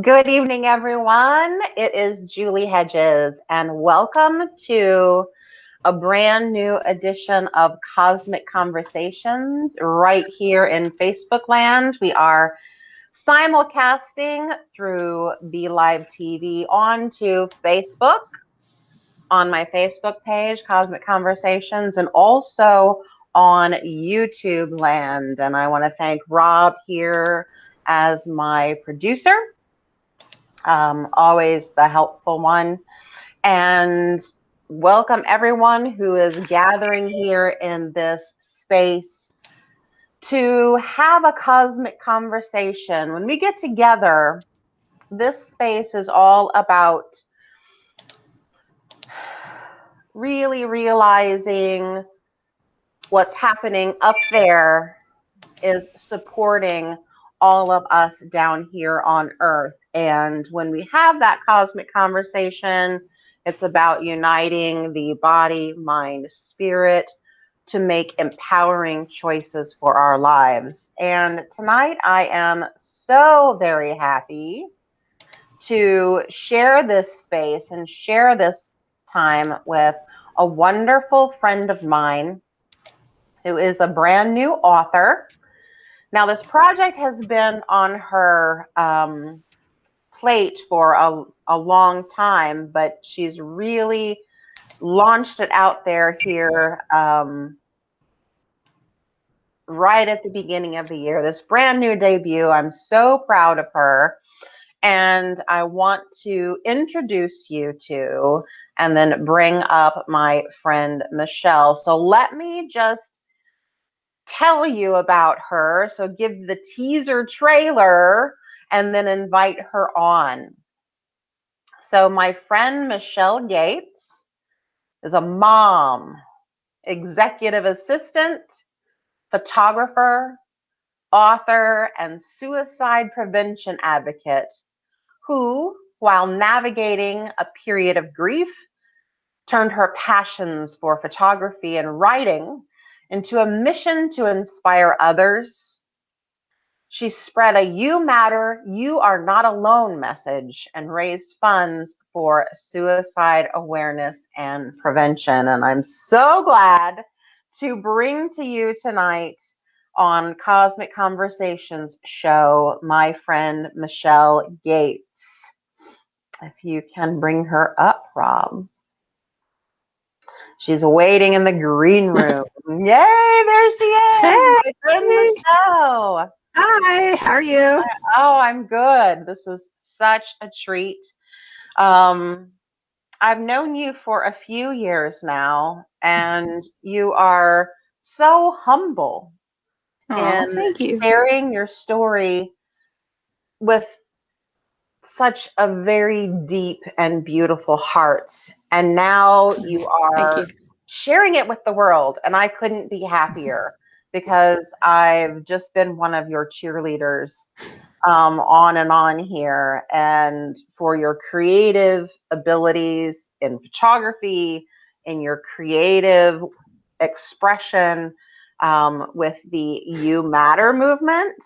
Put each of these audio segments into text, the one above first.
Good evening, everyone. It is Julie Hedges, and welcome to a brand new edition of Cosmic Conversations right here in Facebook land. We are simulcasting through Be Live TV onto Facebook, on my Facebook page, Cosmic Conversations, and also on YouTube land. And I want to thank Rob here as my producer. Always the helpful one. And welcome everyone who is gathering here in this space to have a cosmic conversation. When we get together, this space is all about really realizing what's happening up there is supporting all of us down here on Earth. And when we have that cosmic conversation, it's about uniting the body, mind, spirit to make empowering choices for our lives. And tonight I am so very happy to share this space and share this time with a wonderful friend of mine who is a brand new author. Now, this project has been on her plate for a long time, but she's really launched it out there here right at the beginning of the year. This brand new debut. I'm so proud of her. And I want to introduce you to and then bring up my friend Michelle. So let me just tell you about her. So give the teaser trailer and then invite her on. So my friend Michele Gates is a mom, executive assistant, photographer, author, and suicide prevention advocate who, while navigating a period of grief, turned her passions for photography and writing into a mission to inspire others. She spread a "You Matter, You Are Not Alone" message and raised funds for suicide awareness and prevention. And I'm so glad to bring to you tonight on Cosmic Conversations show my friend Michele Gates. If you can bring her up, Rob. She's waiting in the green room. Yay, there she is, Hey, my friend Michele. hi, how are you? Oh, I'm good. This is such a treat. I've known you for a few years now, and you are so humble Oh, in thank you. sharing your story with such a very deep and beautiful heart. And now you Thank are you. sharing it with the world. And I couldn't be happier because I've just been one of your cheerleaders on and on here. And for your creative abilities in photography, in your creative expression with the You Matter movement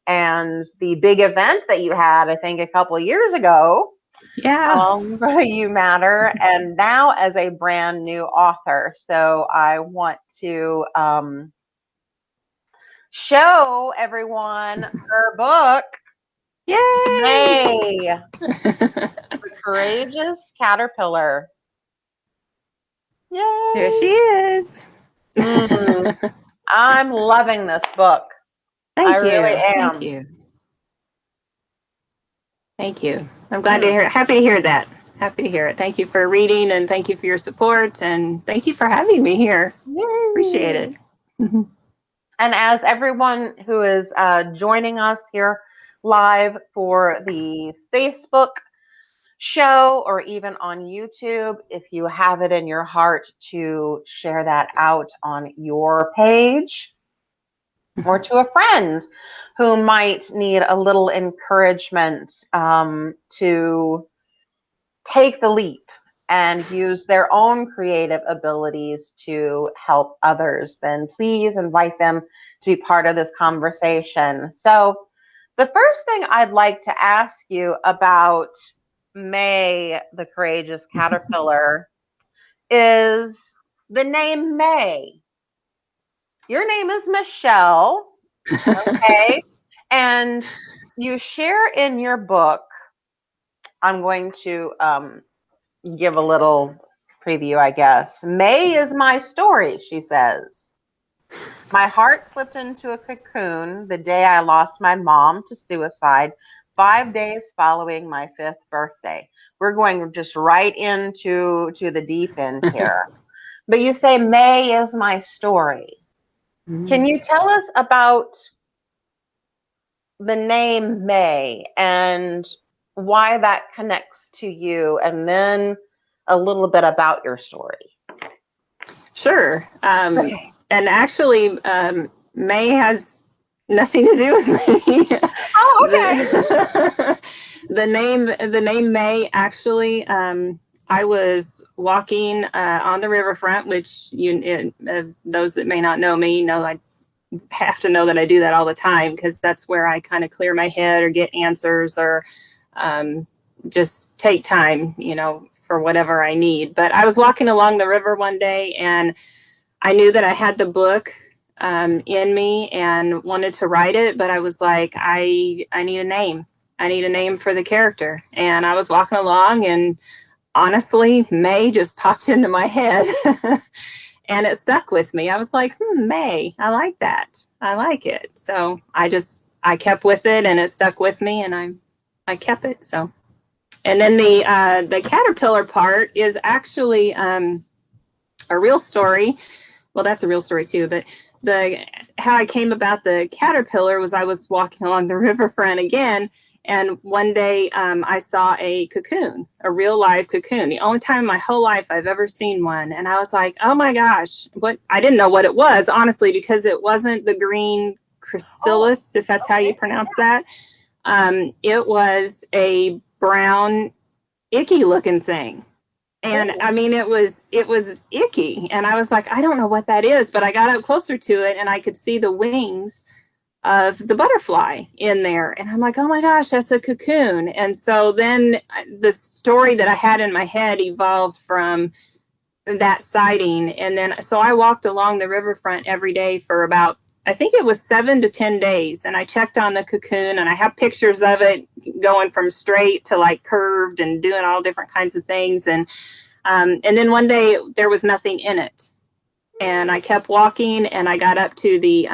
and the big event that you had, I think, a couple of years ago, Yeah. for You Matter, and now as a brand new author. So I want to show everyone her book, Yay! May, The Courageous Caterpillar. There she Yay! is. I'm loving this book. I Thank really you. Thank am. you. Thank you. I'm glad to hear happy to hear that. Happy to hear it. Thank you for reading and thank you for your support and thank you for having me here. Appreciate Yay! it. And as everyone who is joining us here live for the Facebook show or even on YouTube, if you have it in your heart to share that out on your page or to a friend who might need a little encouragement to take the leap and use their own creative abilities to help others, then please invite them to be part of this conversation. So The first thing I'd like to ask you about May, the courageous caterpillar, is the name May. Your name is Michele, okay? And you share in your book, I'm going to give a little preview, I guess. May is my story, she says. My heart slipped into a cocoon the day I lost my mom to suicide, 5 days following my 5th birthday. We're going just right into the deep end here. But you say May is my story. Can you tell us about the name May and why that connects to you, and then a little bit about your story? Sure. Okay. And actually, May has nothing to do with me. Oh, okay. The name May actually. I was walking on the riverfront, which those that may not know me know I have to know that I do that all the time, because that's where I kind of clear my head or get answers, or just take time, for whatever I need. But I was walking along the river one day, and I knew that I had the book in me and wanted to write it, but I was like, I need a name. I need a name for the character. And I was walking along, and honestly, May just popped into my head. And it stuck with me. I was like, May, I like that. I like it. So I kept with it, and it stuck with me, and I kept it. So, and then the caterpillar part is actually a real story. Well, that's a real story too, but how I came about the caterpillar was I was walking along the riverfront again, and one day I saw a cocoon, a real live cocoon. The only time in my whole life I've ever seen one, and I was like, "Oh my gosh!" What I didn't know what it was, honestly, because it wasn't the green chrysalis, if that's how you pronounce that. It was a brown, icky looking thing. And I mean, it was icky, and I was like, I don't know what that is, but I got up closer to it, and I could see the wings of the butterfly in there, and I'm like, oh my gosh, that's a cocoon. And so then the story that I had in my head evolved from that sighting, and then so I walked along the riverfront every day for about, I think it was 7 to 10 days, and I checked on the cocoon, and I have pictures of it going from straight to like curved and doing all different kinds of things. And then one day there was nothing in it, and I kept walking, and I got up to the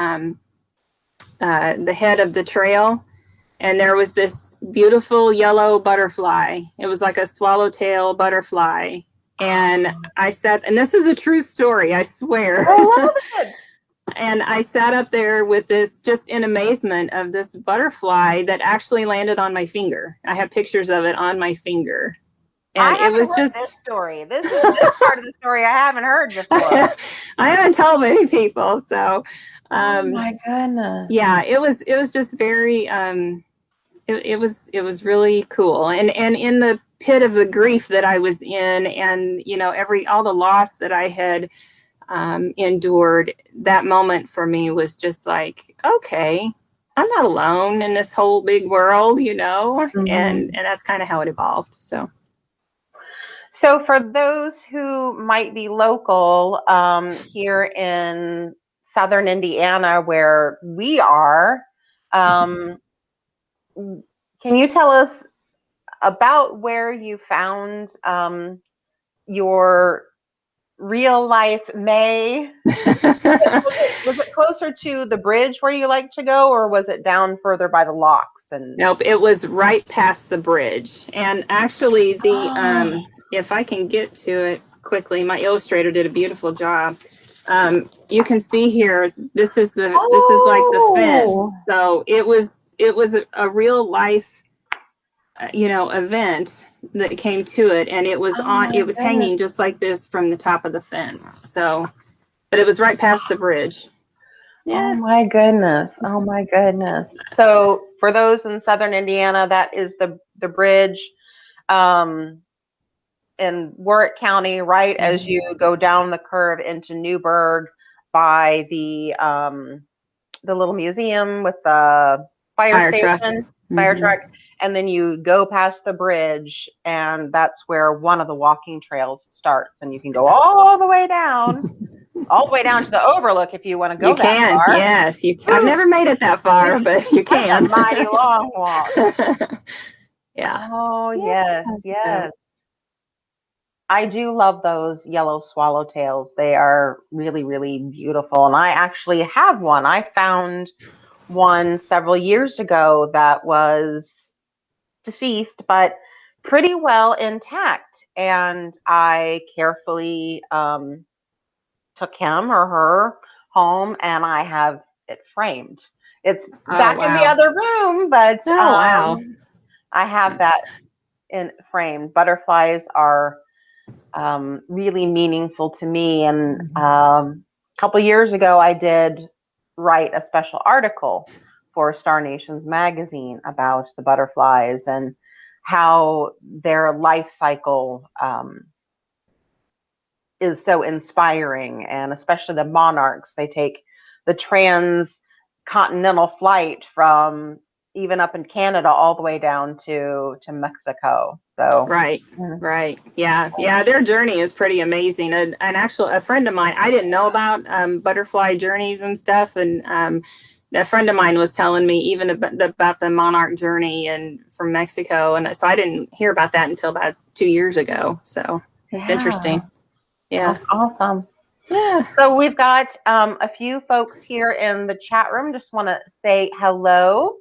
head of the trail, and there was this beautiful yellow butterfly. It was like a swallowtail butterfly, and I sat, and this is a true story, I swear. I love it. And I sat up there with this, just in amazement of this butterfly that actually landed on my finger. I have pictures of it on my finger. I And it haven't was heard this just, story. This is this part of the story I haven't heard before. I haven't told many people. So, Oh my goodness. yeah, it was just very, it was really cool. And in the pit of the grief that I was in, and, all the loss that I had endured, that moment for me was just like, okay, I'm not alone in this whole big world, and that's kind of how it evolved. So for those who might be local here in Southern Indiana, where we are, can you tell us about where you found your real life May? Was it closer to the bridge where you like to go, or was it down further by the locks? And Nope, it was right past the bridge. And actually, if I can get to it quickly, my illustrator did a beautiful job. You can see here, this is like the fence. So it was a real life, event that came to it, and it was hanging just like this from the top of the fence. So, but it was right past the bridge. Oh Yeah. my goodness. Oh my goodness. So for those in Southern Indiana, that is the bridge um, in Warwick County, right as you go down the curve into Newburgh by the little museum with the fire truck. station, fire truck, and then you go past the bridge, and that's where one of the walking trails starts, and you can go all the way down to the overlook if you want to go You that can, far. yes. I've never made it that far, but you That's can. a mighty long walk. Yeah. Oh, Yeah. yes, So, yes. I do love those yellow swallowtails. They are really, really beautiful. And I actually have one. I found one several years ago that was deceased, but pretty well intact. And I carefully took him or her home, and I have it framed. It's oh, back in the wow. other room, but Oh, wow. I have that in framed. Butterflies are really meaningful to me. And a couple years ago, I did write a special article for Star Nations magazine about the butterflies and how their life cycle is so inspiring. And especially the monarchs, they take the transcontinental flight from even up in Canada all the way down to Mexico. So Right. Right. Yeah. Yeah. Their journey is pretty amazing. And actually, a friend of mine, I didn't know about butterfly journeys and stuff. And a friend of mine was telling me even about the monarch journey and from Mexico. And so I didn't hear about that until about 2 years ago. So it's interesting. Yeah. That's awesome. Yeah. So we've got a few folks here in the chat room. Just want to say hello.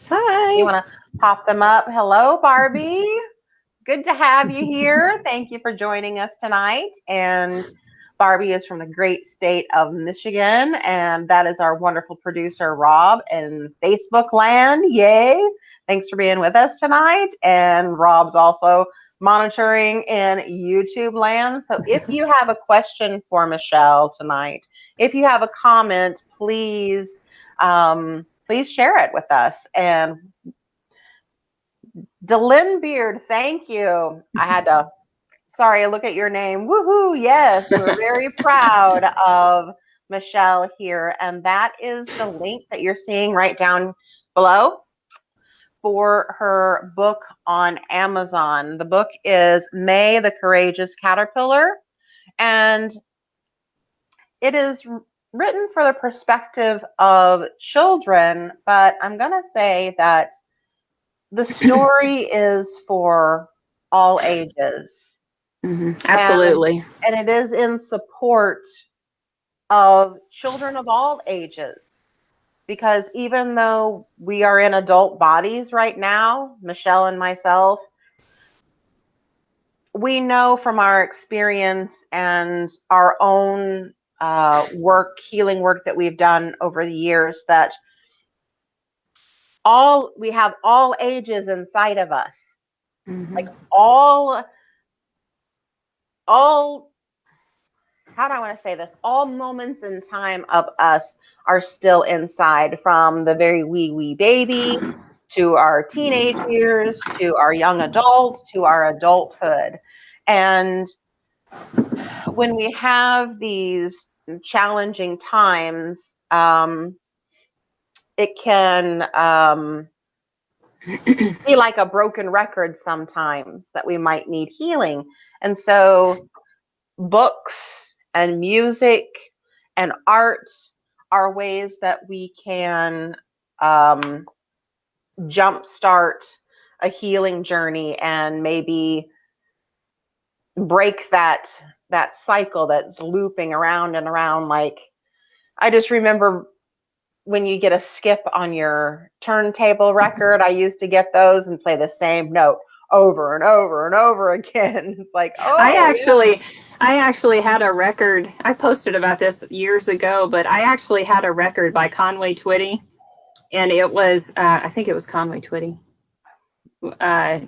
You Hi. want to pop them up? Hello, Barbie. Good to have you here. Thank you for joining us tonight. And Barbie is from the great state of Michigan, and that is our wonderful producer, Rob, in Facebook land. Yay. Thanks for being with us tonight. And Rob's also monitoring in YouTube land. So if you have a question for Michele tonight, if you have a comment, please share it with us. And Delyn Beard, thank you. I had to look at your name. Woohoo! Yes, we're very proud of Michele here, and that is the link that you're seeing right down below for her book on Amazon. The book is May the Courageous Caterpillar, and it is written for the perspective of children, but I'm going to say that the story is for all ages. Absolutely. And it is in support of children of all ages. Because even though we are in adult bodies right now, Michele and myself, we know from our experience and our own healing work that we've done over the years, that we have all ages inside of us. Like all how do I want to say this? All moments in time of us are still inside, from the very wee baby to our teenage years, to our young adult, to our adulthood. And when we have these challenging times, it can be like a broken record sometimes that we might need healing. And so books and music and art are ways that we can jumpstart a healing journey and maybe break that cycle that's looping around and around. Like, I just remember when you get a skip on your turntable record, I used to get those and play the same note over and over and over again. It's like, I actually had a record. I posted about this years ago, but I actually had a record by Conway Twitty, and it was I think it was Conway Twitty. I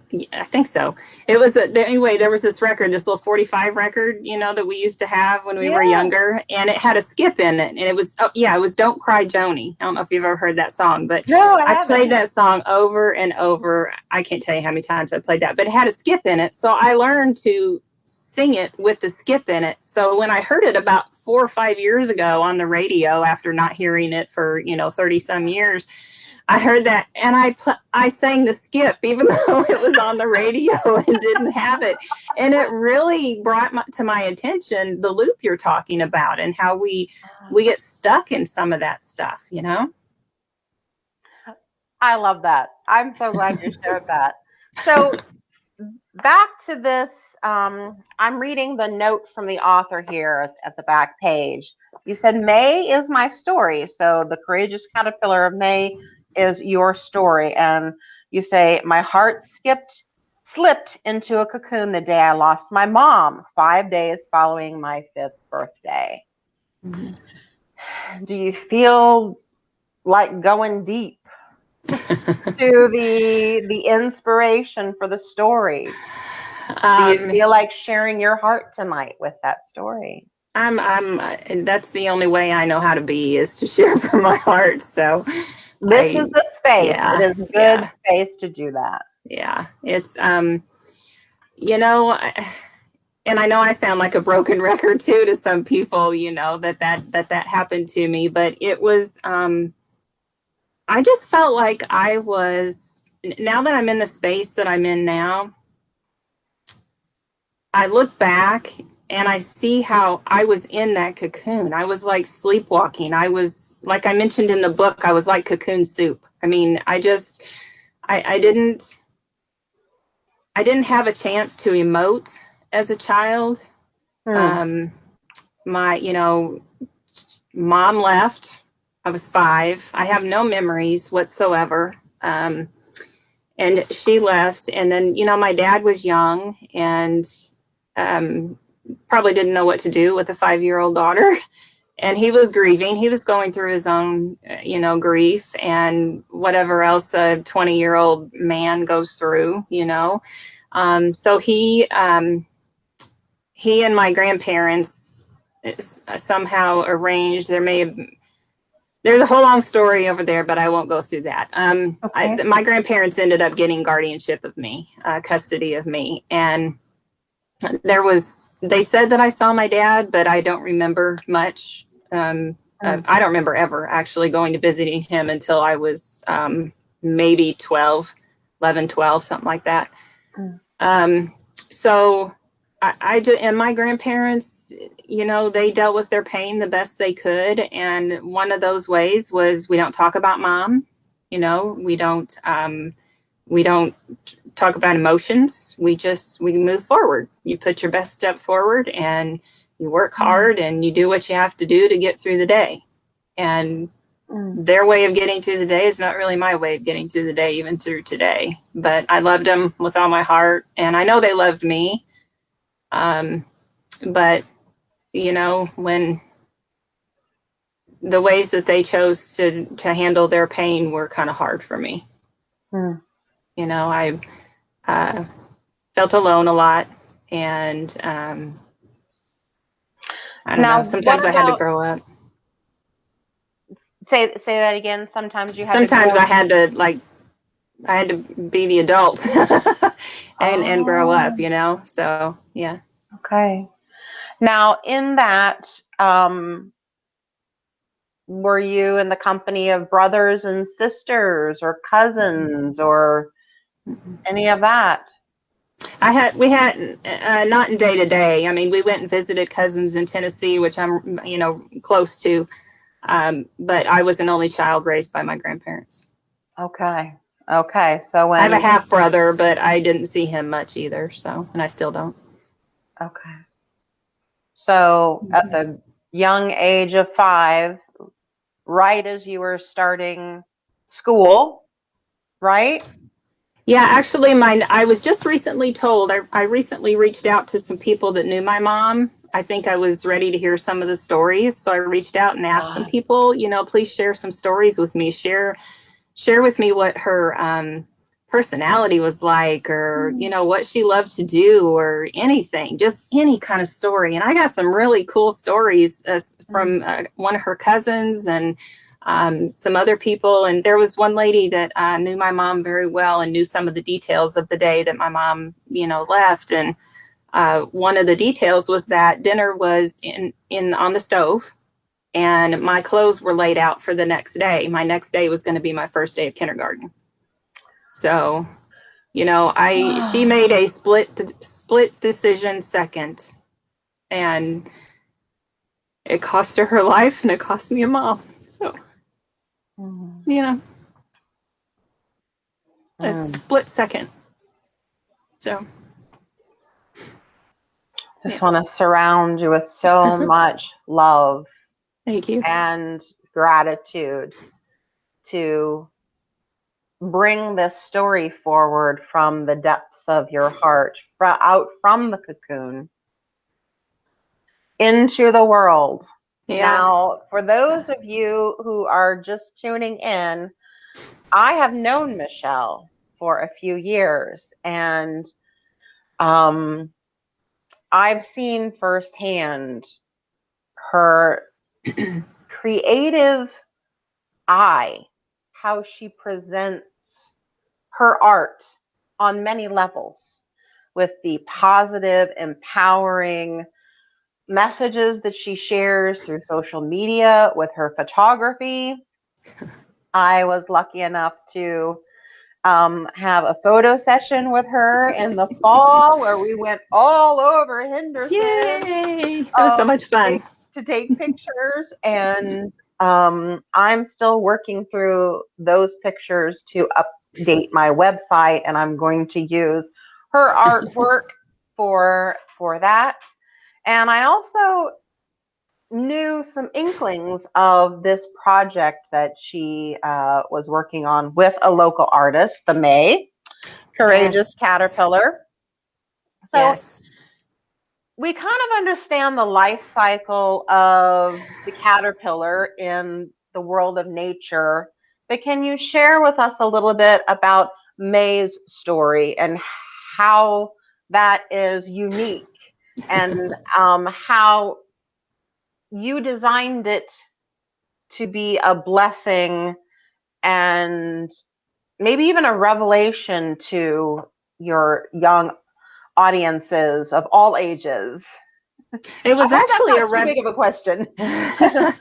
think so. It was anyway. There was this record, this little 45 record, that we used to have when we were younger, and it had a skip in it, and it was it was "Don't Cry, Joni." I don't know if you've ever heard that song, but no, I played that song over and over. I can't tell you how many times I played that, but it had a skip in it, so I learned to sing it with the skip in it. So when I heard it about 4 or 5 years ago on the radio, after not hearing it for 30 some years, I heard that, and I sang the skip, even though it was on the radio and didn't have it. And it really brought to my attention the loop you're talking about and how we get stuck in some of that stuff, you know? I love that. I'm so glad you shared that. So back to this, I'm reading the note from the author here at the back page. You said, May is my story. So the courageous caterpillar of May is your story. And you say, my heart slipped into a cocoon the day I lost my mom, 5 days following my 5th birthday. Mm-hmm. Do you feel like going deep to the inspiration for the story? Do you feel like sharing your heart tonight with that story? That's the only way I know how to be, is to share from my heart. So this is the space. Yeah, it is a good space to do that. Yeah, it's, you know, and I know I sound like a broken record too to some people, you know, that happened to me, but it was, I just felt like I was, now that I'm in the space that I'm in now, I look back and I see how I was in that cocoon. I was like sleepwalking. I was, like I mentioned in the book, I was like cocoon soup. I mean, I didn't have a chance to emote as a child. My, you know, mom left. I was 5. I have no memories whatsoever. And she left. And then, you know, my dad was young and probably didn't know what to do with a 5-year-old daughter. And he was grieving. He was going through his own, you know, grief and whatever else a 20-year-old man goes through, you know. So he and my grandparents somehow arranged, there's a whole long story over there, but I won't go through that. My grandparents ended up getting guardianship of me, custody of me. And they said that I saw my dad, but I don't remember much. I don't remember ever actually going to visiting him until I was maybe 11, 12, something like that. So and my grandparents, you know, they dealt with their pain the best they could. And one of those ways was, we don't talk about mom. You know, we don't talk about emotions. We move forward. You put your best step forward and you work hard and you do what you have to do to get through the day. And their way of getting through the day is not really my way of getting through the day, even through today. But I loved them with all my heart. And I know they loved me. But, you know, when the ways that they chose to handle their pain were kind of hard for me. You know, I felt alone a lot. And I don't know, sometimes I had to grow up. Say that again. Sometimes you had Sometimes I had to be the adult and grow up, you know? So, yeah. Okay. Now, in that, were you in the company of brothers and sisters or cousins or any of that? We had not in day to day. I mean, we went and visited cousins in Tennessee, which I'm, you know, close to. But I was an only child raised by my grandparents. Okay. So when I have a half brother, but I didn't see him much either. So, and I still don't. Okay. So at the young age of 5, right as you were starting school, right? Yeah, actually, I was just recently told, I recently reached out to some people that knew my mom. I think I was ready to hear some of the stories. So I reached out and asked some people, you know, please share some stories with me. Share with me what her personality was like, or, you know, what she loved to do, or anything, just any kind of story. And I got some really cool stories from one of her cousins and some other people. And there was one lady that knew my mom very well and knew some of the details of the day that my mom, you know, left. And one of the details was that dinner was in on the stove. and my clothes were laid out for the next day. My next day was going to be my first day of kindergarten. So, you know, she made a split decision second, and it cost her life and it cost me a mom. So, you know, a split second. So, just want to surround you with so much love. Thank you. And gratitude to bring this story forward from the depths of your heart, out from the cocoon into the world. Yeah. Now, for those of you who are just tuning in, I have known Michele for a few years, and I've seen firsthand her creative eye, how she presents her art on many levels with the positive, empowering messages that she shares through social media, with her photography. I was lucky enough to have a photo session with her in the fall where we went all over Henderson. Yay! That was so much fun. To take pictures, and I'm still working through those pictures to update my website, and I'm going to use her artwork for that. And I also knew some inklings of this project that she was working on with a local artist, the May Courageous Caterpillar. So yes. We kind of understand the life cycle of the caterpillar in the world of nature, but can you share with us a little bit about May's story and how that is unique, and how you designed it to be a blessing and maybe even a revelation to your young audiences of all ages? It was actually that's not too big of a question. I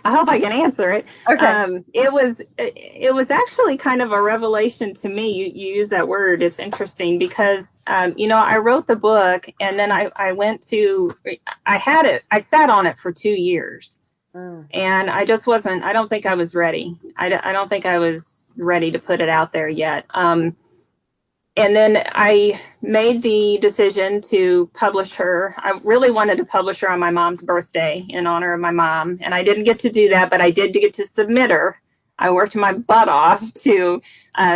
hope I can answer it. Okay. It was actually kind of a revelation to me. You use that word. It's interesting because you know, I wrote the book, and then I went to I sat on it for 2 years. And I just wasn't, I don't think I was ready. I don't think I was ready to put it out there yet. And then I made the decision to publish her. I really wanted to publish her on my mom's birthday in honor of my mom. And I didn't get to do that, but I did get to submit her. I worked my butt off to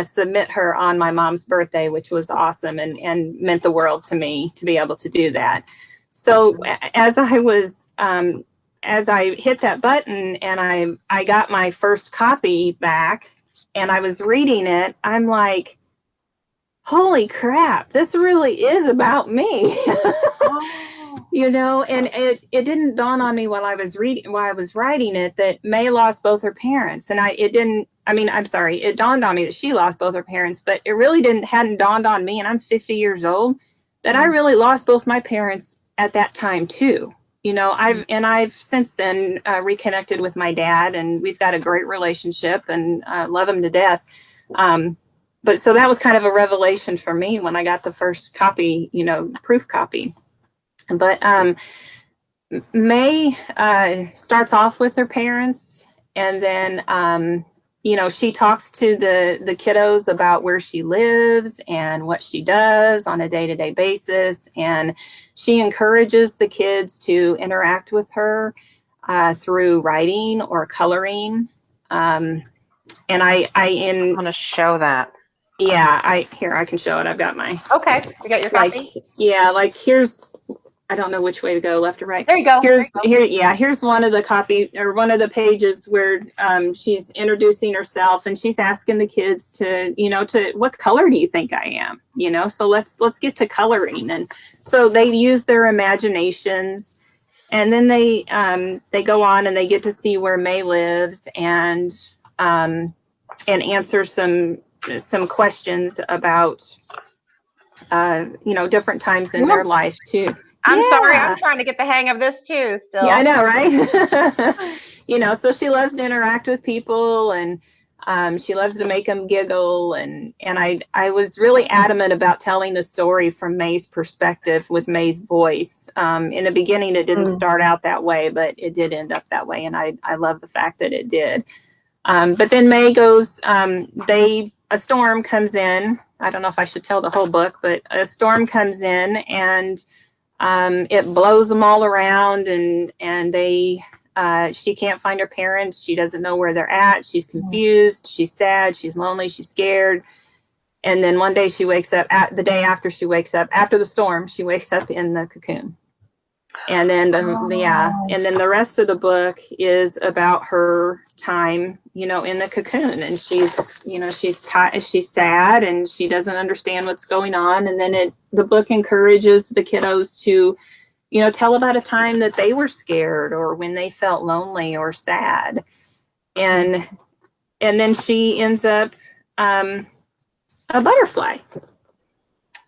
submit her on my mom's birthday, which was awesome and meant the world to me to be able to do that. So as I hit that button and I got my first copy back and I was reading it, I'm like, holy crap, this really is about me. You know, and it didn't dawn on me while I was writing it that May lost both her parents. And it dawned on me that she lost both her parents, but it really hadn't dawned on me, and I'm 50 years old, that I really lost both my parents at that time too. You know, I've since then reconnected with my dad, and we've got a great relationship, and love him to death. But so that was kind of a revelation for me when I got the first copy, you know, proof copy. But May starts off with her parents, and then you know, she talks to the kiddos about where she lives and what she does on a day-to-day basis, and she encourages the kids to interact with her through writing or coloring. And I want to show that. Yeah, I can show it. I've got my. Okay, you got your copy? Like here's, I don't know which way to go, left or right. There you go. Here's one of the copy, or one of the pages where she's introducing herself, and she's asking the kids to, you know, to what color do you think I am? You know, so let's get to coloring. And so they use their imaginations, and then they go on and they get to see where May lives, and answer some questions about you know, different times in their life too. I'm sorry, I'm Yeah. trying to get the hang of this too Yeah, I still. know, right? So she loves to interact with people, and she loves to make them giggle. And I was really adamant about telling the story from May's perspective with May's voice. In the beginning, it didn't Mm. start out that way, but it did end up that way. And I love the fact that it did. But then May goes, a storm comes in. I don't know if I should tell the whole book, but a storm comes in, and it blows them all around, and she can't find her parents. She doesn't know where they're at. She's confused. She's sad. She's lonely. She's scared. And then one day she wakes up, the day after she wakes up, after the storm, she wakes up in the cocoon. And then Oh. and then the rest of the book is about her time, in the cocoon. And she's sad, and she doesn't understand what's going on. And then the book encourages the kiddos to, tell about a time that they were scared, or when they felt lonely or sad. And then she ends up a butterfly.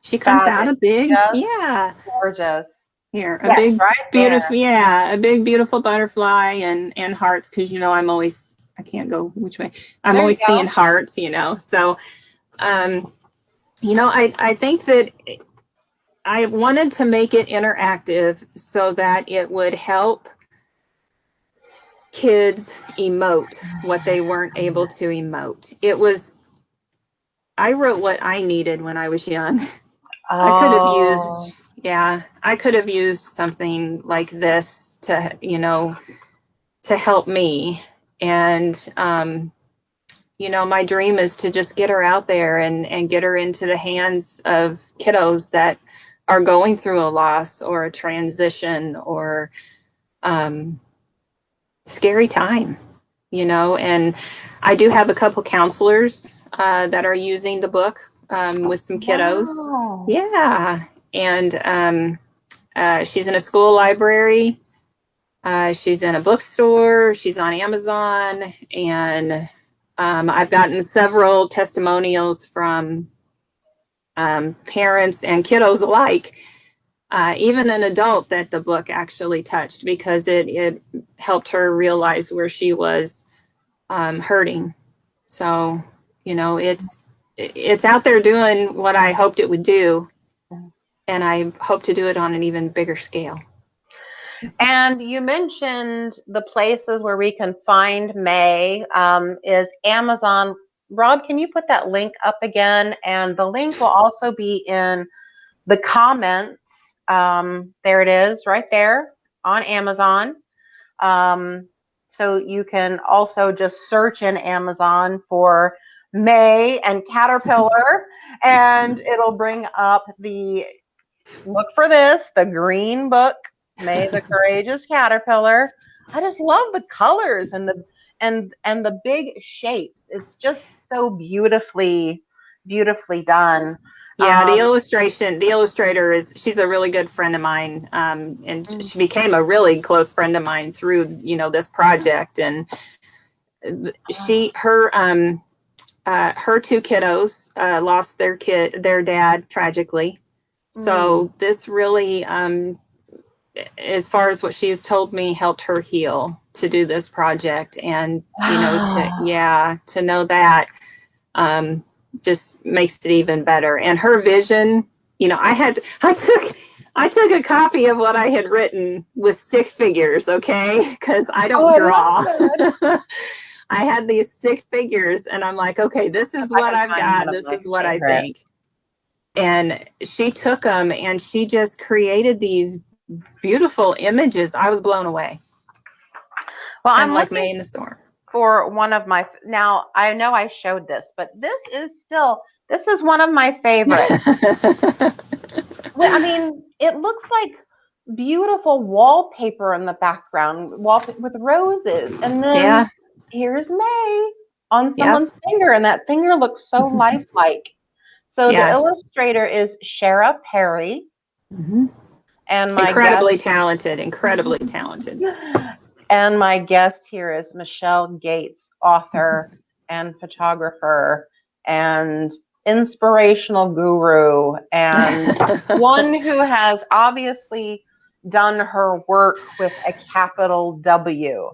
She comes That out is a big, just yeah, gorgeous. here, a Yes, big, right there. beautiful, yeah, a big, beautiful butterfly, and hearts, because, I can't go which way. I'm There you always seeing go. hearts, So, I think that I wanted to make it interactive so that it would help kids emote what they weren't able to emote. I wrote what I needed when I was young. I could have Oh. used, yeah, I could have used something like this to help me. And, my dream is to just get her out there and get her into the hands of kiddos that are going through a loss or a transition or scary time, and I do have a couple counselors that are using the book with some kiddos. Wow. Yeah. And she's in a school library. She's in a bookstore. She's on Amazon. And I've gotten several testimonials from parents and kiddos alike, even an adult, that the book actually touched, because it helped her realize where she was hurting. So, it's out there doing what I hoped it would do, and I hope to do it on an even bigger scale. And you mentioned the places where we can find May is Amazon. Rob, can you put that link up again? And the link will also be in the comments. There it is, right there on Amazon. So you can also just search in Amazon for May and Caterpillar, and it'll bring up look for this, the green book, May the Courageous Caterpillar. I just love the colors and the big shapes. It's just so beautifully done. Yeah, the illustrator she's a really good friend of mine, and she became a really close friend of mine through this project. And her two kiddos lost their dad tragically. So this really, as far as what she's told me, helped her heal to do this project. And to know that just makes it even better. And her vision, I took a copy of what I had written with stick figures, okay, because I don't draw. I had these stick figures, and I'm like, okay, this is what I've got. This is what I think. And she took them, and she just created these beautiful images. I was blown away. Well, I'm like looking May in the Storm for one of my, now I know I showed this, but this is one of my favorites. Well, I mean, it looks like beautiful wallpaper in the background, with roses, and then here's May on someone's finger, and that finger looks so lifelike. So the illustrator is Shara Perry, and my incredibly talented. And my guest here is Michele Gates, author and photographer and inspirational guru, and one who has obviously done her work with a capital W.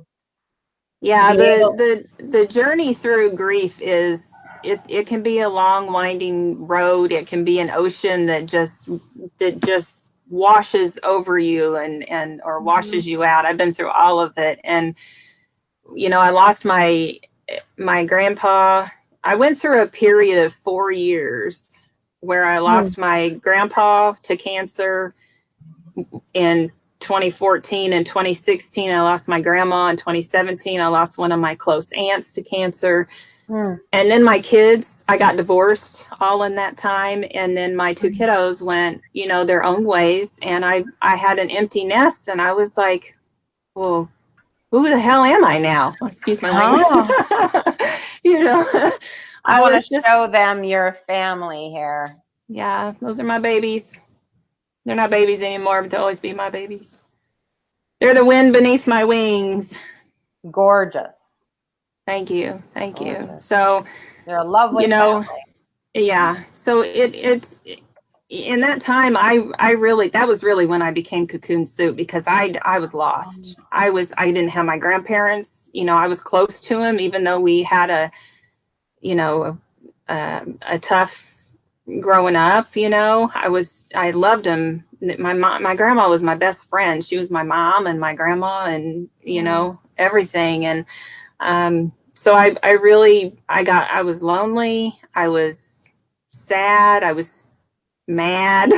To Yeah, be able, the journey through grief is it can be a long winding road. It can be an ocean that just washes over you and or washes you out. I've been through all of it. And I lost my grandpa. I went through a period of 4 years where I lost my grandpa to cancer in 2014 and 2016. I lost my grandma in 2017. I lost one of my close aunts to cancer. And then my kids, I got divorced all in that time. And then my two kiddos went, their own ways. And I had an empty nest, and I was like, well, who the hell am I now? Excuse my language. you know, I I want was to show just, them your family here. yeah, those are my babies. They're not babies anymore, but they'll always be my babies. They're the wind beneath my wings. Gorgeous. Thank you. Thank you. Gorgeous. So, They're a lovely you know, family. yeah. So it's in that time, I really, that was really when I became Cocoon Soup, because I was lost. I didn't have my grandparents. I was close to them, even though we had a tough growing up. I loved him. My grandma was my best friend. She was my mom and my grandma, and everything. And so I was lonely. I was sad. I was mad.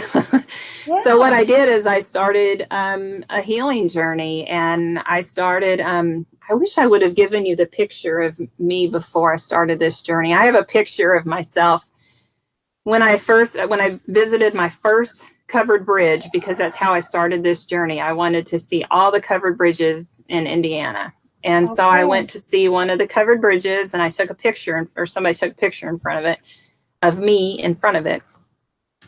So what Yeah. I did is I started a healing journey, and I started. I wish I would have given you the picture of me before I started this journey. I have a picture of myself when I visited my first covered bridge, because that's how I started this journey. I wanted to see all the covered bridges in Indiana. And so I went to see one of the covered bridges, and I took a picture, or somebody took a picture in front of it, of me in front of it.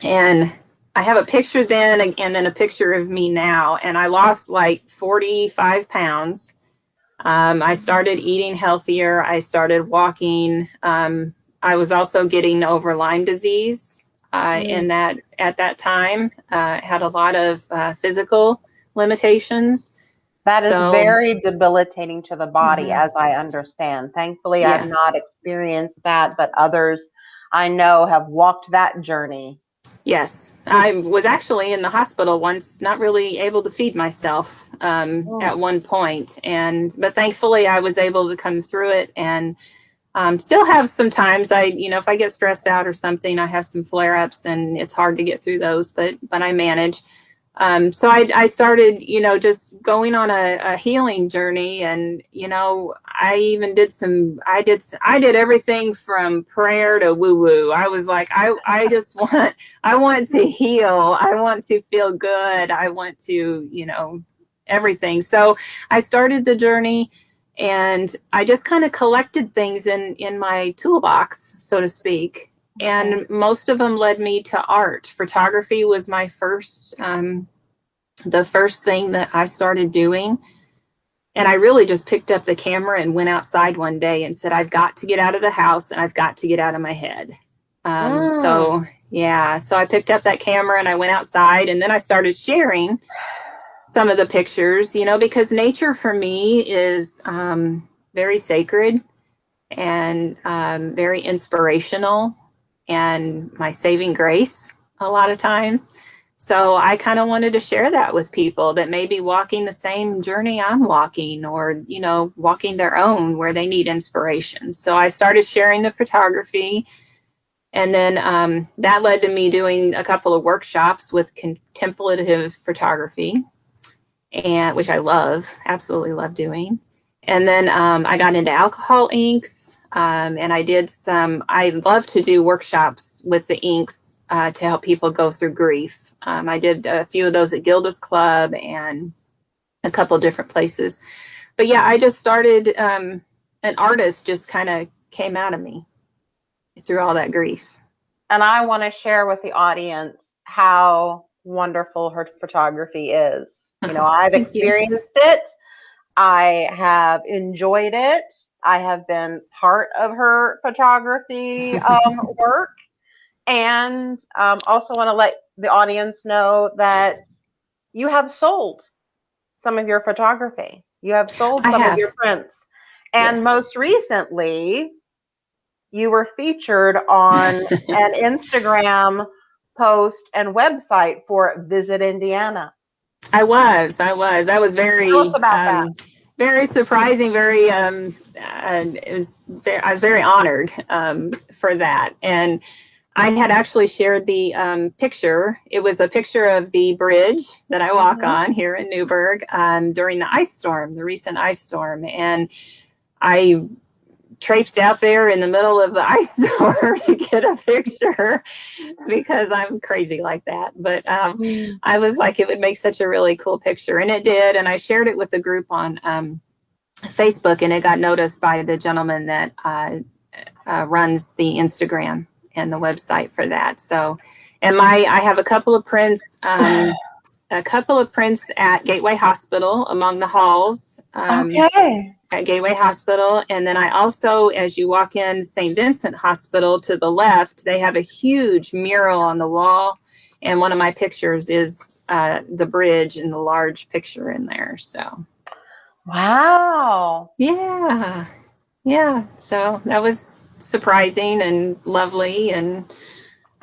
And I have a picture then, and then a picture of me now. And I lost like 45 pounds. I started eating healthier. I started walking. I was also getting over Lyme disease at that time. Had a lot of physical limitations. That is So, very debilitating to the body, mhm, as I understand. Thankfully, I've yeah. not experienced that, but others I know have walked that journey. Yes, I was actually in the hospital once, not really able to feed myself Mm. at one point, but thankfully I was able to come through it, and still have some times if I get stressed out or something, I have some flare ups, and it's hard to get through those, but I manage. So I started, just going on a healing journey, and I even I did everything from prayer to woo woo. I was like, I just I want to heal. I want to feel good. I want to, everything. So I started the journey, and I just kind of collected things in my toolbox, so to speak. And most of them led me to art. Photography was my the first thing that I started doing. And I really just picked up the camera and went outside one day and said, I've got to get out of the house, and I've got to get out of my head. So yeah, so I picked up that camera and I went outside, and then I started sharing some of the pictures, because nature for me is very sacred, and very inspirational, and my saving grace a lot of times. So I kind of wanted to share that with people that may be walking the same journey I'm walking, or, walking their own, where they need inspiration. So I started sharing the photography. And then that led to me doing a couple of workshops with contemplative photography, and which I love, absolutely love doing. And then I got into alcohol inks, and I love to do workshops with the inks to help people go through grief. I did a few of those at Gilda's Club and a couple different places. But yeah, I just started, an artist just kind of came out of me through all that grief. And I want to share with the audience how wonderful her photography is. I've Thank you. experienced it. I have enjoyed it. I have been part of her photography work. And also want to let the audience know that you have sold some of your photography. You have sold I some of have. your prints. And Yes. most recently, you were featured on an Instagram post and website for Visit Indiana. I was. That was Tell us about that. very surprising. I was very honored for that. And I had actually shared the picture. It was a picture of the bridge that I walk on here in Newburgh during the ice storm, the recent ice storm. And I traipsed out there in the middle of the ice storm to get a picture because I'm crazy like that. But I was like, it would make such a really cool picture. And it did. And I shared it with the group on Facebook, and it got noticed by the gentleman that runs the Instagram and the website for that. So, and I have a couple of prints at Gateway Hospital among the halls. Okay. At Gateway Hospital. And then I also, as you walk in St. Vincent Hospital to the left, they have a huge mural on the wall. And one of my pictures is the bridge and the large picture in there. So, wow. yeah. Yeah. So that was surprising and lovely. And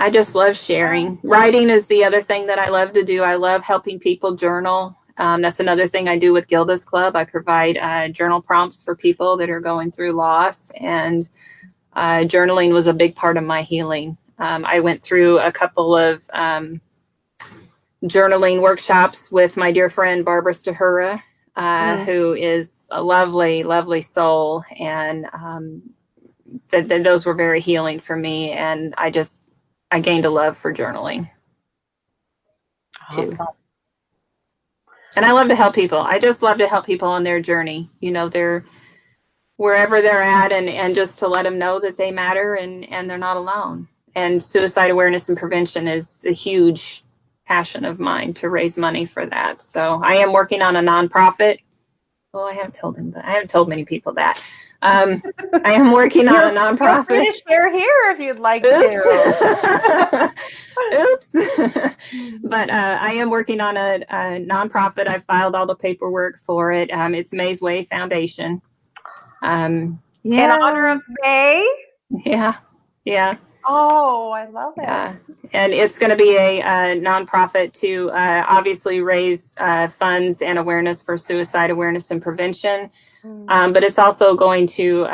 I just love sharing. Writing is the other thing that I love to do. I love helping people journal. That's another thing I do with Gilda's Club. I provide journal prompts for people that are going through loss, and journaling was a big part of my healing. I went through a couple of journaling workshops with my dear friend Barbara Stahura, who is a lovely, lovely soul, and those were very healing for me. And I gained a love for journaling too. Awesome. And I love to help people. I just love to help people on their journey. You know, they're wherever they're at, and just to let them know that they matter and they're not alone. And suicide awareness and prevention is a huge passion of mine, to raise money for that. So I am working on a nonprofit. Well, I haven't told him, but I haven't told many people that. I am working on a nonprofit. Feel free to share here if you'd like to. Oops. But I am working on a nonprofit. I filed all the paperwork for it. It's May's Way Foundation. In honor of May? Yeah. Oh, I love it. And it's going to be a nonprofit to obviously raise funds and awareness for suicide awareness and prevention. But it's also going to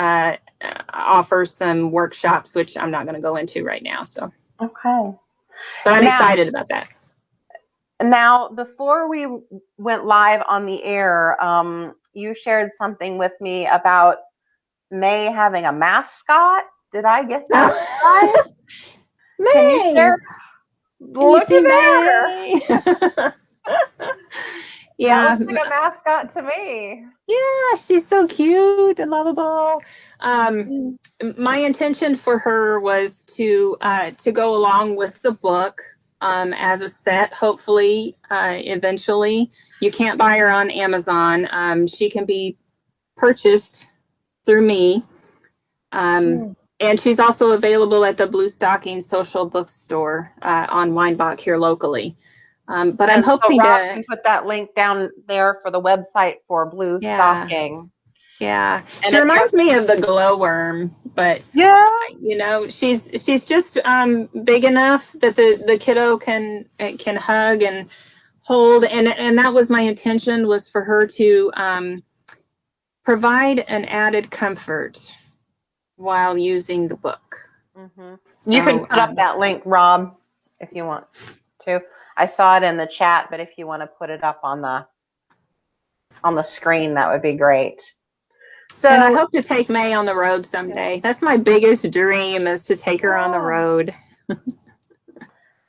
offer some workshops, which I'm not going to go into right now. So, okay. But I'm excited about that. Now, before we went live on the air, you shared something with me about May having a mascot. Did I get that right? May. Can you share? Look at there. Yeah. That looks like a mascot to me. Yeah, she's so cute and lovable. My intention for her was to go along with the book as a set. Hopefully, eventually, you can't buy her on Amazon. She can be purchased through me, and she's also available at the Blue Stocking Social Bookstore on Weinbach here locally. But I'm hoping so Rob can put that link down there for the website for Blue Stocking. Yeah, she reminds me of the glowworm, but you know, she's just big enough that the kiddo can hug and hold, and that was my intention, was for her to provide an added comfort while using the book. So, you can put up that link, Rob, if you want to. I saw it in the chat, but if you want to put it up on the screen, that would be great. So, and I hope to take May on the road someday. That's my biggest dream, is to take her on the road.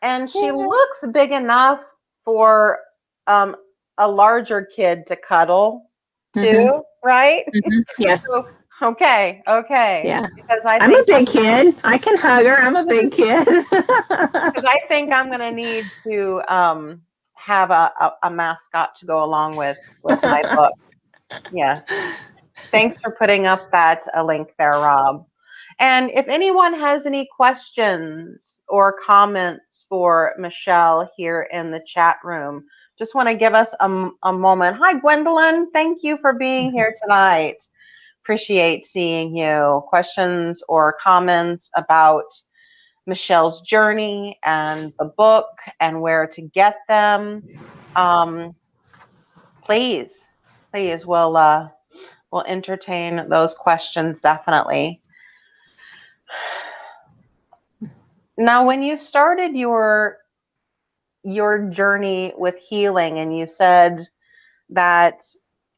And she looks big enough for a larger kid to cuddle too, right? Yes. So, okay. Yeah. Because I'm a big kid. I can hug her. I'm a big kid. Because I think I'm going to need to have a mascot to go along with my book. Yes. Thanks for putting up that link there, Rob. And if anyone has any questions or comments for Michele here in the chat room, just want to give us a moment. Hi, Gwendolyn. Thank you for being here tonight. Appreciate seeing you. Questions or comments about Michele's journey and the book and where to get them? Please, we'll entertain those questions definitely. Now, when you started your journey with healing, and you said that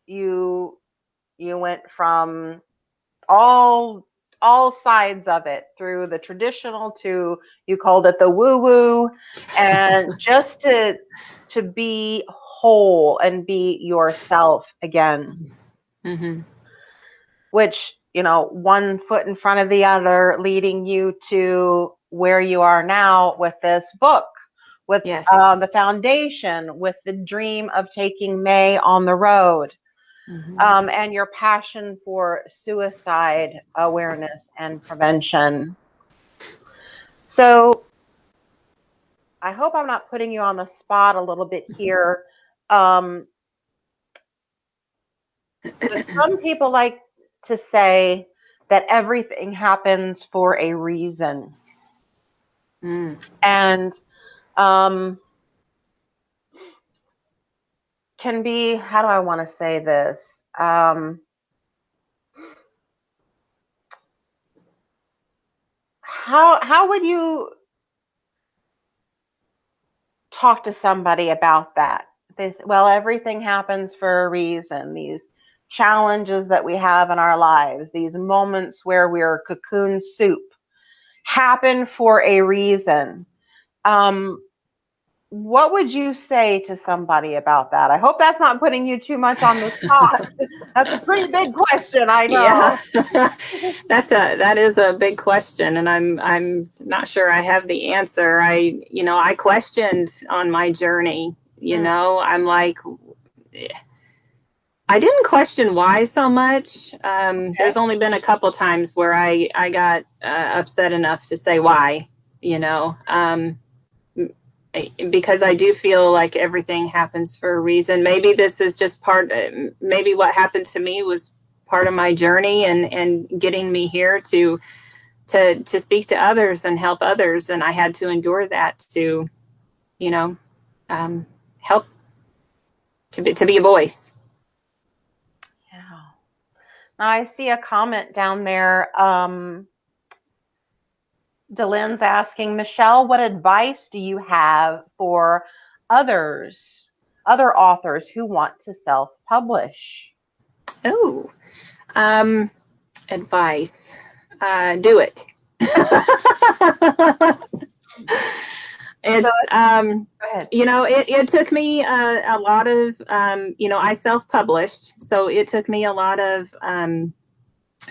you went from all sides of it, through the traditional to, you called it the woo woo, and just to be whole and be yourself again. Mm-hmm. Which, one foot in front of the other, leading you to where you are now with this book, with Yes. The foundation, with the dream of taking May on the road, and your passion for suicide awareness and prevention. So I hope I'm not putting you on the spot a little bit here. But some people like to say that everything happens for a reason. And can be, how do I want to say this? How would you talk to somebody about that? Well, everything happens for a reason. These challenges that we have in our lives, these moments where we're cocoon soup, happen for a reason. What would you say to somebody about that? I hope that's not putting you too much on the spot. That's a pretty big question, I know. Yeah. That is a big question, and I'm not sure I have the answer. I questioned on my journey. I'm like, I didn't question why so much. Okay. There's only been a couple times where I got upset enough to say why. Because I do feel like everything happens for a reason. Maybe this is just maybe what happened to me was part of my journey and getting me here to speak to others and help others. And I had to endure that to, help to be a voice. Yeah. Now I see a comment down there. Delyn's asking, Michele, what advice do you have for other authors who want to self-publish? Oh, advice. Do it. It's it took me a lot of I self-published, so it took me a lot of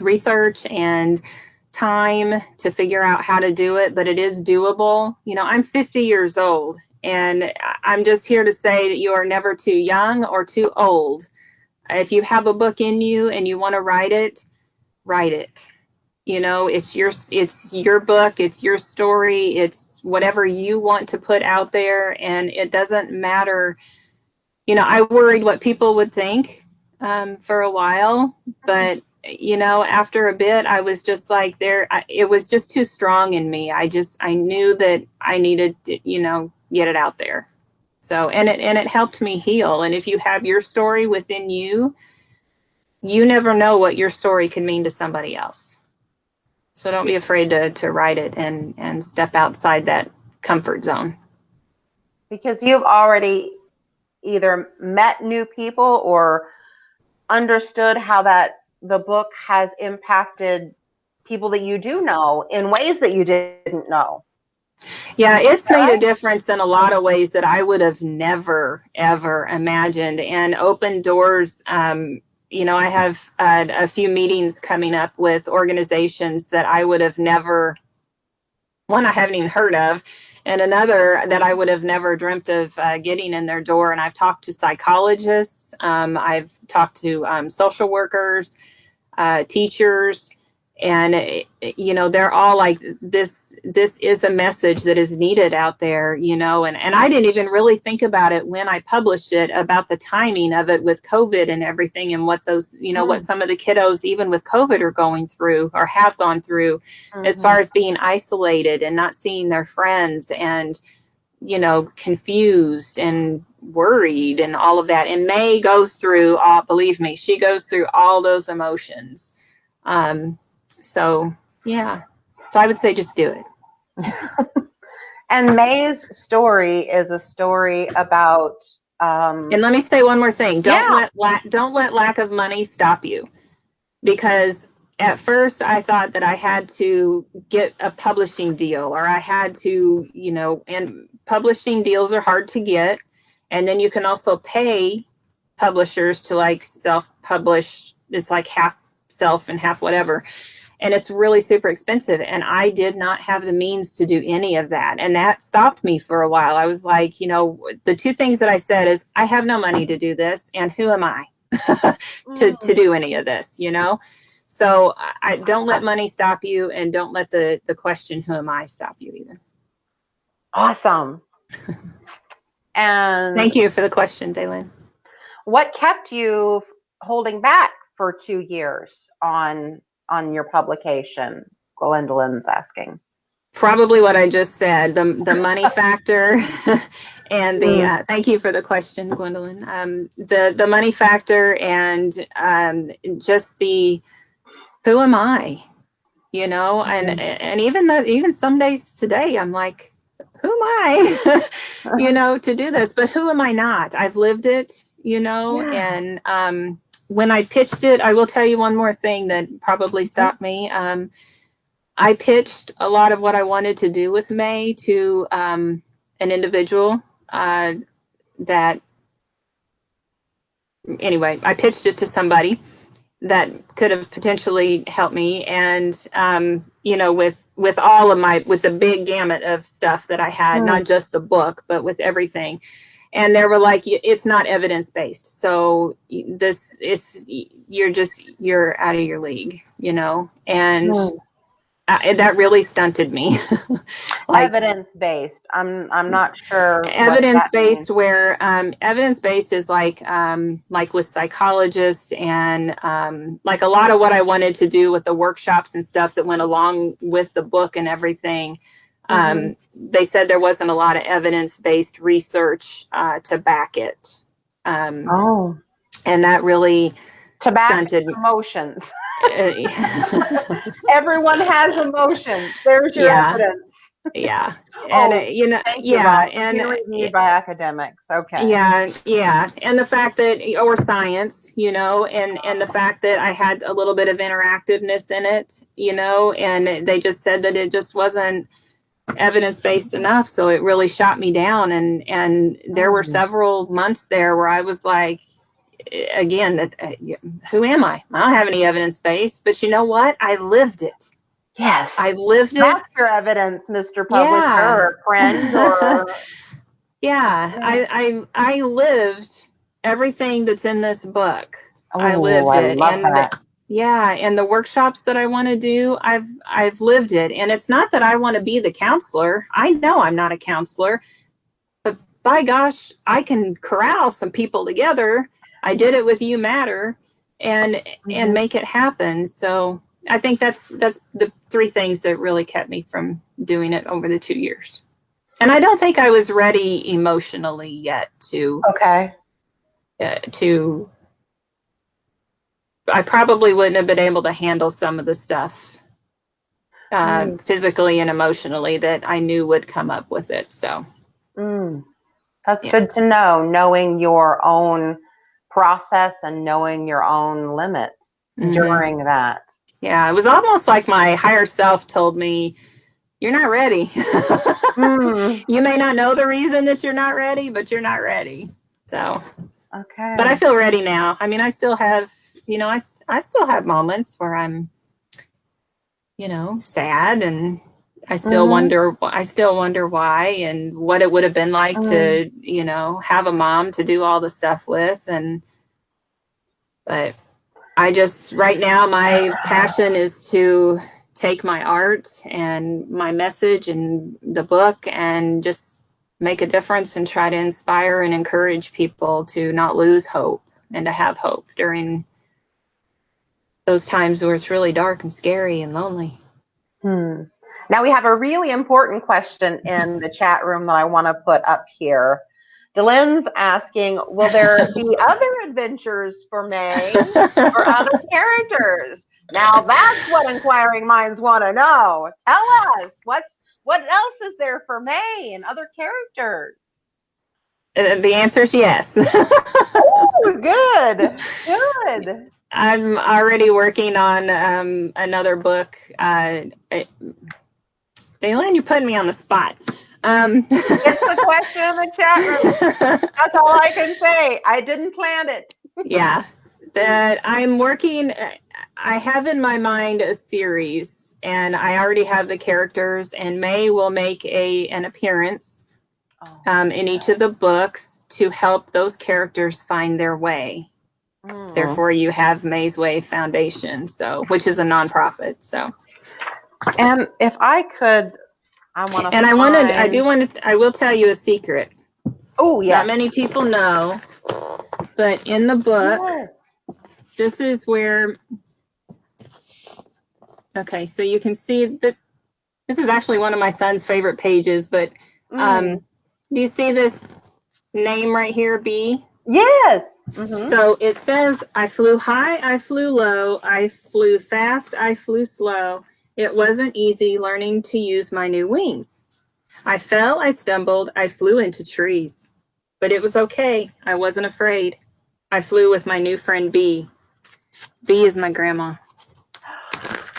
research and time to figure out how to do it, but it is doable. I'm 50 years old, and I'm just here to say that you are never too young or too old. If you have a book in you and you want to write it, write it. It's your book, it's your story, it's whatever you want to put out there, and it doesn't matter. I worried what people would think for a while, but after a bit, I was just like, it was just too strong in me. I knew that I needed to, get it out there. So, and it helped me heal. And if you have your story within you, you never know what your story can mean to somebody else. So don't be afraid to write it and step outside that comfort zone. Because you've already either met new people or understood how the book has impacted people that you do know in ways that you didn't know. Yeah, it's made a difference in a lot of ways that I would have never, ever imagined, and opened doors. I have a few meetings coming up with organizations that I would have never, one I haven't even heard of, and another that I would have never dreamt of getting in their door. And I've talked to psychologists, I've talked to social workers, teachers, And they're all like, this is a message that is needed out there, and I didn't even really think about it when I published it, about the timing of it with COVID and everything, and what those, what some of the kiddos even with COVID are going through or have gone through, as far as being isolated and not seeing their friends, and confused and worried and all of that. And May goes through believe me, she goes through all those emotions. So yeah, so I would say just do it. And May's story is a story about. And let me say one more thing: don't let lack of money stop you, because at first I thought that I had to get a publishing deal, or I had to, and publishing deals are hard to get, and then you can also pay publishers to like self-publish. It's like half self and half whatever. And it's really super expensive. And I did not have the means to do any of that. And that stopped me for a while. I was like, the two things that I said is, I have no money to do this. And who am I to do any of this, So I don't let money stop you, and don't let the question, who am I, stop you either. Awesome. And thank you for the question, Daylin. What kept you holding back for 2 years on your publication? Gwendolyn's asking. Probably what I just said, the money factor, and the thank you for the question, Gwendolyn. The money factor, and just the, who am I, and even some days today I'm like, who am I, to do this? But who am I not? I've lived it, and when I pitched it, I will tell you one more thing that probably stopped me. I pitched a lot of what I wanted to do with May to an individual that, anyway, I pitched it to somebody that could have potentially helped me. And, with all of with the big gamut of stuff that I had, not just the book, but with everything. And they were like, it's not evidence-based. So you're out of your league, and that really stunted me. Like, evidence-based. I'm not sure. Evidence-based, where evidence-based is like with psychologists, and like a lot of what I wanted to do with the workshops and stuff that went along with the book and everything. They said there wasn't a lot of evidence-based research to back it. And that really stunted emotions. Everyone has emotions. There's your evidence. Yeah. And and reviewed by academics. Okay. Yeah. And the fact that, or science, and the fact that I had a little bit of interactiveness in it, and they just said that it just wasn't evidence-based enough. So it really shot me down. And there were several months there where I was like, again, who am I? I don't have any evidence base, but you know what? I lived it. Yes, I lived it. That's your evidence, Mr. Publisher, or friend, or I lived everything that's in this book. I lived it. Love that. And the workshops that I want to do, I've lived it. And it's not that I want to be the counselor. I know I'm not a counselor, but by gosh, I can corral some people together. I did it with You Matter, and make it happen. So I think that's the three things that really kept me from doing it over the 2 years. And I don't think I was ready emotionally yet I probably wouldn't have been able to handle some of the stuff physically and emotionally that I knew would come up with it. So that's good to know, knowing your own process and knowing your own limits during that. Yeah, it was almost like my higher self told me, you're not ready. You may not know the reason that you're not ready, but you're not ready. So, but I feel ready now. I mean, I still have, I still have moments where I'm, sad, and I still wonder why, and what it would have been like to, have a mom to do all the stuff with. But Right now, my passion is to take my art and my message and the book and just make a difference and try to inspire and encourage people to not lose hope and to have hope during those times where it's really dark and scary and lonely. Now we have a really important question in the chat room that I want to put up here. Delyn's asking, will there be other adventures for May or other characters? Now that's what inquiring minds want to know. Tell us, what else is there for May and other characters? The answer is yes. Oh, good. I'm already working on another book. Daylin, you're putting me on the spot. It's the question in the chat room. That's all I can say. I didn't plan it. Yeah, that I'm working. I have in my mind a series, and I already have the characters. And May will make an appearance in each of the books to help those characters find their way. Therefore, you have May's Way Foundation, which is a nonprofit. So, and if I could, I want to. And I will tell you a secret. Oh, yeah. Not many people know, but in the book, this is where. Okay, so you can see that this is actually one of my son's favorite pages. But do you see this name right here, B? Yes. So it says, I flew high, I flew low, I flew fast, I flew slow. It wasn't easy learning to use my new wings. I fell, I stumbled, I flew into trees. But it was okay. I wasn't afraid. I flew with my new friend B. B is my grandma.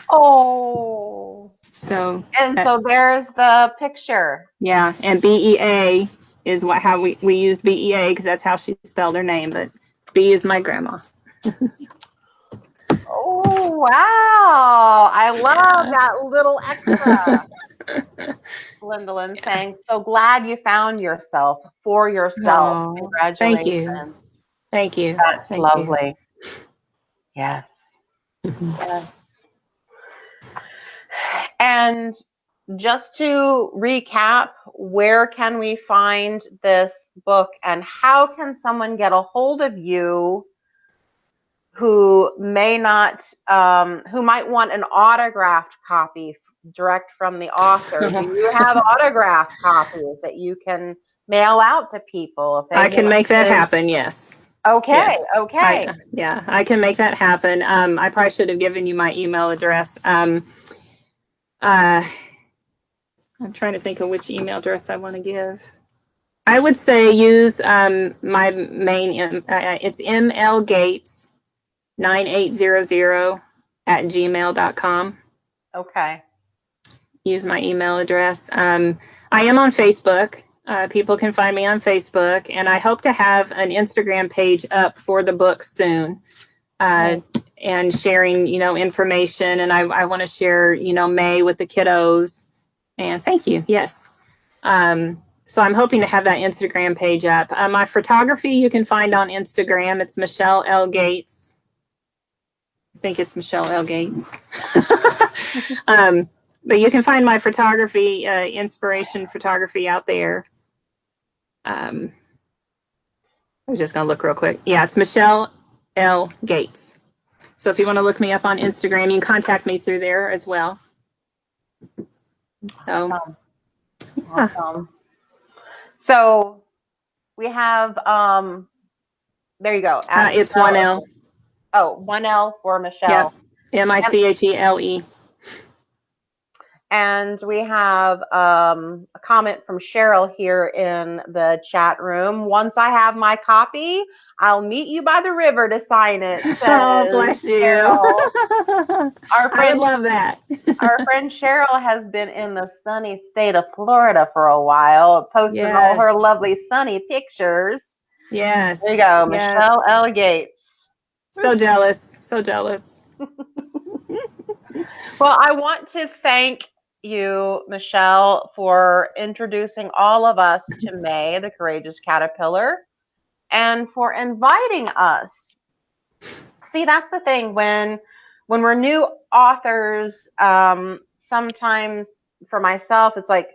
Oh. So there's the picture. Yeah, and BEA is how we use BEA because that's how she spelled her name. But B is my grandma. Oh, wow. I love that little extra. Gwendolyn saying, so glad you found yourself for yourself. Oh, congratulations. Thank you. That's lovely. Yes. Yes. And just to recap, where can we find this book and how can someone get a hold of you who may not, who might want an autographed copy direct from the author? Do you have autographed copies that you can mail out to people? If I can make that happen, yes. Okay, yes. okay. I can make that happen. I probably should have given you my email address. I'm trying to think of which email address I want to give. I would say use my main, it's mlgates9800@gmail.com. Okay. Use my email address. I am on Facebook. People can find me on Facebook, and I hope to have an Instagram page up for the book soon. And sharing, information. And I want to share, May with the kiddos. And thank you. Yes. So I'm hoping to have that Instagram page up. My photography you can find on Instagram. It's Michele L. Gates. I think it's Michele L. Gates. But you can find my photography, inspiration photography out there. I'm just going to look real quick. Yeah, it's Michele L. Gates. So if you want to look me up on Instagram, you can contact me through there as well. So, Awesome. So we have, there you go. It's 1L. Oh, 1L for Michele. Yep. Michele. And we have a comment from Cheryl here in the chat room. Once I have my copy, I'll meet you by the river to sign it. Oh, bless you. I would love that. Our friend Cheryl has been in the sunny state of Florida for a while, posting all her lovely sunny pictures. Yes. There you go, Michele L. Gates. So jealous. So jealous. Well, I want to thank you, Michele, for introducing all of us to May, the Courageous Caterpillar, and for inviting us See, that's the thing when we're new authors, sometimes for myself, it's like,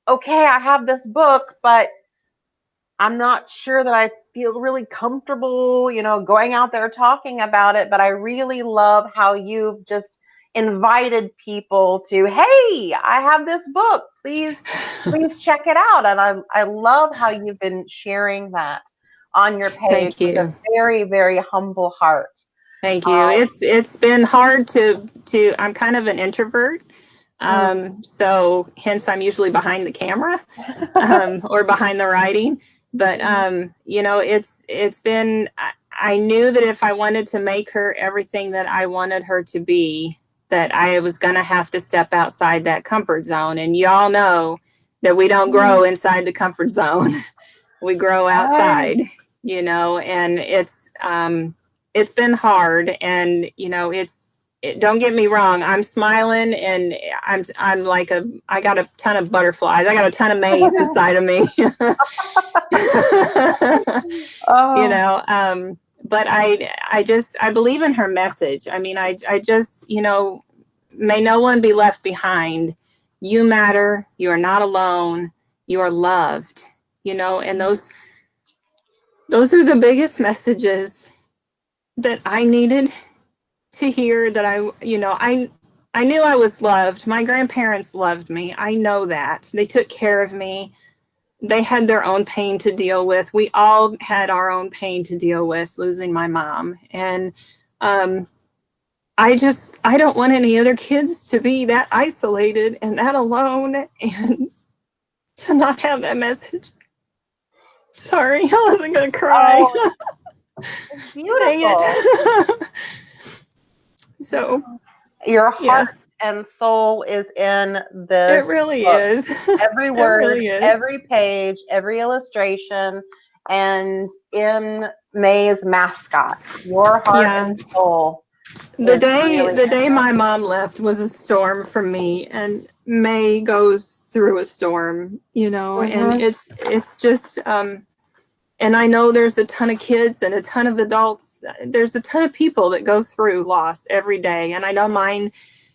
okay, I have this book, but I'm not sure that I feel really comfortable, going out there talking about it. But I really love how you've just invited people to, hey, I have this book. Please check it out. And I love how you've been sharing that on your page Thank with a you. very, very humble heart. Thank you. It's been hard to I'm kind of an introvert. So hence I'm usually behind the camera, or behind the writing. But it's been, I knew that if I wanted to make her everything that I wanted her to be, that I was going to have to step outside that comfort zone. And y'all know that we don't grow inside the comfort zone. We grow outside, and it's been hard. And, don't get me wrong. I'm smiling, and I'm like I got a ton of butterflies. I got a ton of maze inside of me. Oh. But I believe in her message. I mean, I just, may no one be left behind. You matter. You are not alone. You are loved, and those are the biggest messages that I needed to hear, that I knew I was loved. My grandparents loved me. I know that. They took care of me. They had their own pain to deal with. We all had our own pain to deal with, losing my mom. And I don't want any other kids to be that isolated and that alone, and to not have that message. Sorry, I wasn't going to cry. Oh, it's beautiful. Dang it. So your heart and soul is in this. It really book. is. Every word, really is. every page, every illustration, and in May's mascot, your heart and soul. The day my mom left was a storm for me, and May goes through a storm, and it's just and I know there's a ton of kids and a ton of adults. There's a ton of people that go through loss every day, and I know mine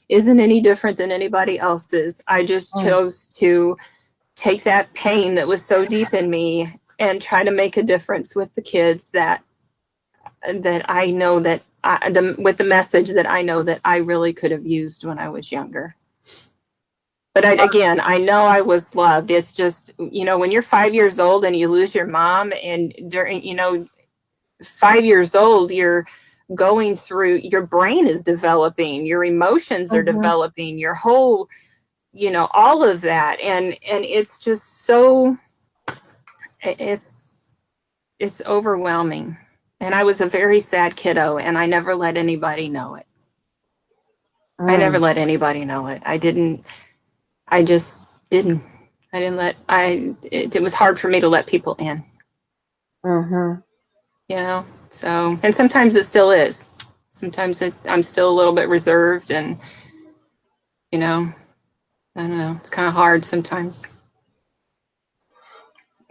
isn't any different than anybody else's. I just chose to take that pain that was so deep in me and try to make a difference with the kids that I know that with the message that I know that I really could have used when I was younger. But I know I was loved. It's just, when you're 5 years old and you lose your mom, and during, 5 years old, you're going through, your brain is developing, your emotions are developing, your whole, all of that. And it's just so, it's overwhelming. And I was a very sad kiddo, and I never let anybody know it. I never let anybody know it. I just didn't. It was hard for me to let people in. So, and sometimes it still is. Sometimes I'm still a little bit reserved, and, I don't know. It's kind of hard sometimes.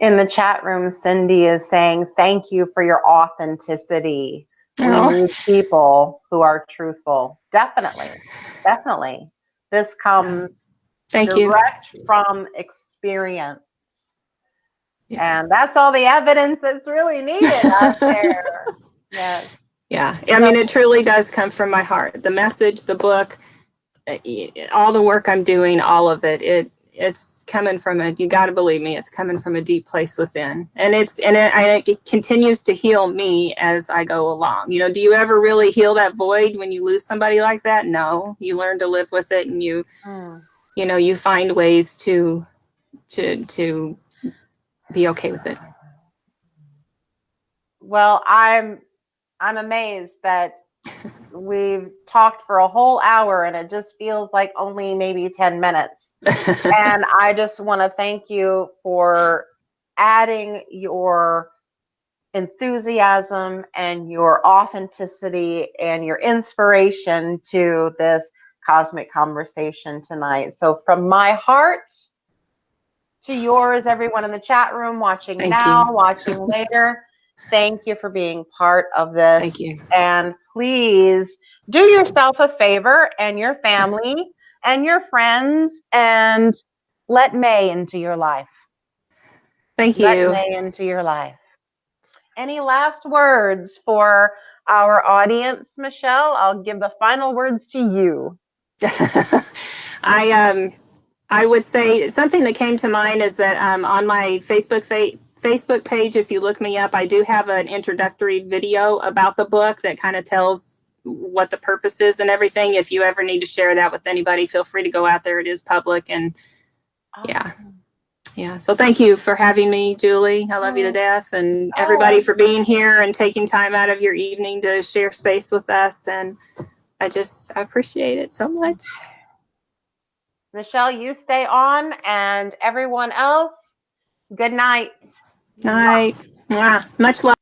In the chat room, Cindy is saying, thank you for your authenticity. We need people who are truthful. Definitely. This comes direct from experience. Yeah. And that's all the evidence that's really needed out there. Yes. Yeah. I mean, it truly does come from my heart. The message, the book, all the work I'm doing, all of it, it's coming from you got to believe me, it's coming from a deep place within. And it continues to heal me as I go along. Do you ever really heal that void when you lose somebody like that? No, you learn to live with it, and you find ways to be okay with it. Well, I'm amazed that we've talked for a whole hour, and it just feels like only maybe 10 minutes. And I just want to thank you for adding your enthusiasm and your authenticity and your inspiration to this cosmic conversation tonight. So from my heart to yours, everyone in the chat room, watching now, watching later, Thank you for being part of this. Thank you. And please do yourself a favor and your family and your friends and let May into your life. Thank Let you. May into your life. Any last words for our audience, Michele? I'll give the final words to you. I would say something that came to mind is that on my Facebook page, if you look me up, I do have an introductory video about the book that kind of tells what the purpose is and everything. If you ever need to share that with anybody, feel free to go out there. It is public, and yeah. Awesome. Yeah. So thank you for having me, Julie. I love you to death, and everybody for being here and taking time out of your evening to share space with us. And I appreciate it so much. Michele, you stay on, and everyone else, good night. Night. Mwah. Much love.